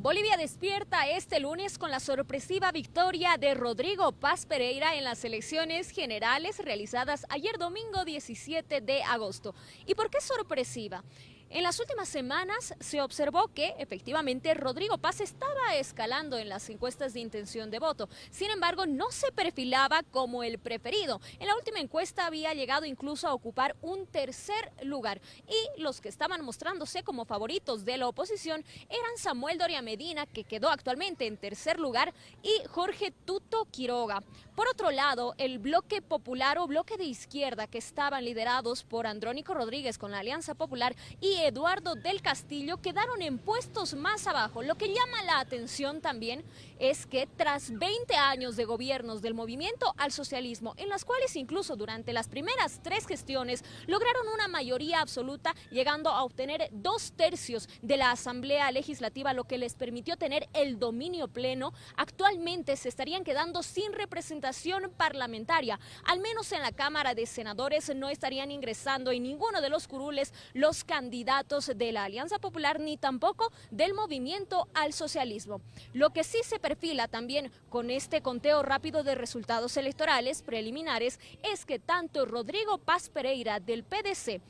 Bolivia despierta este lunes con la sorpresiva victoria de Rodrigo Paz Pereira en las elecciones generales realizadas ayer domingo 17 de agosto. ¿Y por qué sorpresiva? En las últimas semanas se observó que efectivamente Rodrigo Paz estaba escalando en las encuestas de intención de voto. Sin embargo, no se perfilaba como el preferido. En la última encuesta había llegado incluso a ocupar un tercer lugar. Y los que estaban mostrándose como favoritos de la oposición eran Samuel Doria Medina, que quedó actualmente en tercer lugar, y Jorge Tuto Quiroga. Por otro lado, el bloque popular o bloque de izquierda, que estaban liderados por Andrónico Rodríguez con la Alianza Popular y Eduardo del Castillo, quedaron en puestos más abajo. Lo que llama la atención también es que tras 20 años de gobiernos del movimiento al socialismo, en las cuales incluso durante las primeras 3 gestiones lograron una mayoría absoluta, llegando a obtener 2/3 de la Asamblea Legislativa, lo que les permitió tener el dominio pleno, actualmente se estarían quedando sin representación parlamentaria. Al menos en la Cámara de Senadores no estarían ingresando en ninguno de los curules los candidatos de la Alianza Popular ni tampoco del movimiento al socialismo. Lo que sí se perfila también con este conteo rápido de resultados electorales preliminares es que tanto Rodrigo Paz Pereira del PDC,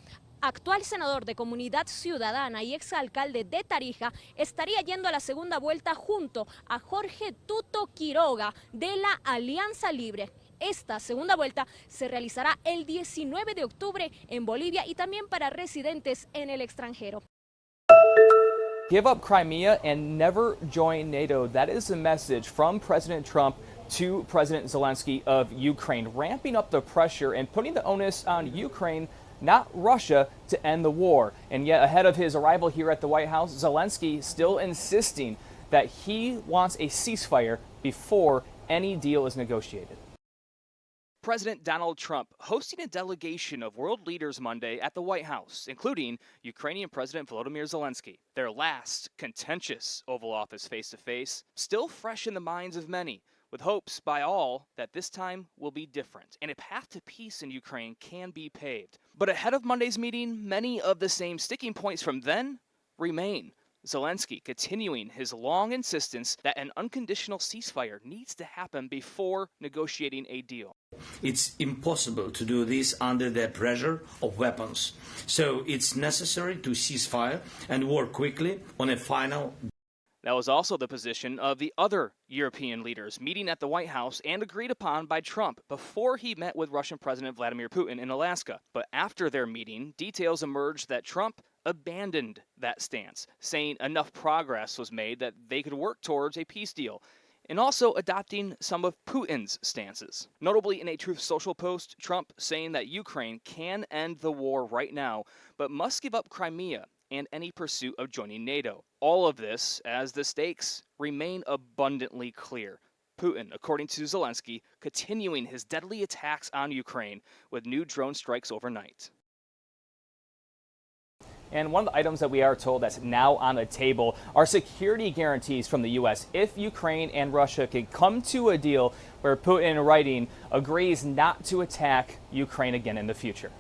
actual senador de Comunidad Ciudadana y exalcalde de Tarija, estaría yendo a la segunda vuelta junto a Jorge Tuto Quiroga de la Alianza Libre. Esta segunda vuelta se realizará el 19 de octubre en Bolivia y también para residentes en el extranjero. Give up Crimea and never join NATO. That is the message from President Trump to President Zelensky of Ukraine, ramping up the pressure and putting the onus on Ukraine, not Russia, to end the war. And yet, ahead of his arrival here at the White House, Zelensky still insisting that he wants a ceasefire before any deal is negotiated. President Donald Trump hosting a delegation of world leaders Monday at the White House, including Ukrainian President Volodymyr Zelensky. Their last contentious Oval Office face-to-face, still fresh in the minds of many, with hopes by all that this time will be different and a path to peace in Ukraine can be paved. But ahead of Monday's meeting, many of the same sticking points from then remain. Zelensky continuing his long insistence that an unconditional ceasefire needs to happen before negotiating a deal. It's impossible to do this under the pressure of weapons. So it's necessary to cease fire and work quickly on a final. That was also the position of the other European leaders meeting at the White House and agreed upon by Trump before he met with Russian President Vladimir Putin in Alaska. But after their meeting, details emerged that Trump abandoned that stance, saying enough progress was made that they could work towards a peace deal, and also adopting some of Putin's stances. Notably, in a Truth Social post, Trump saying that Ukraine can end the war right now, but must give up Crimea and any pursuit of joining NATO. All of this as the stakes remain abundantly clear. Putin, according to Zelensky, continuing his deadly attacks on Ukraine with new drone strikes overnight. And one of the items that we are told that's now on the table are security guarantees from the U.S. if Ukraine and Russia can come to a deal where Putin, in writing, agrees not to attack Ukraine again in the future.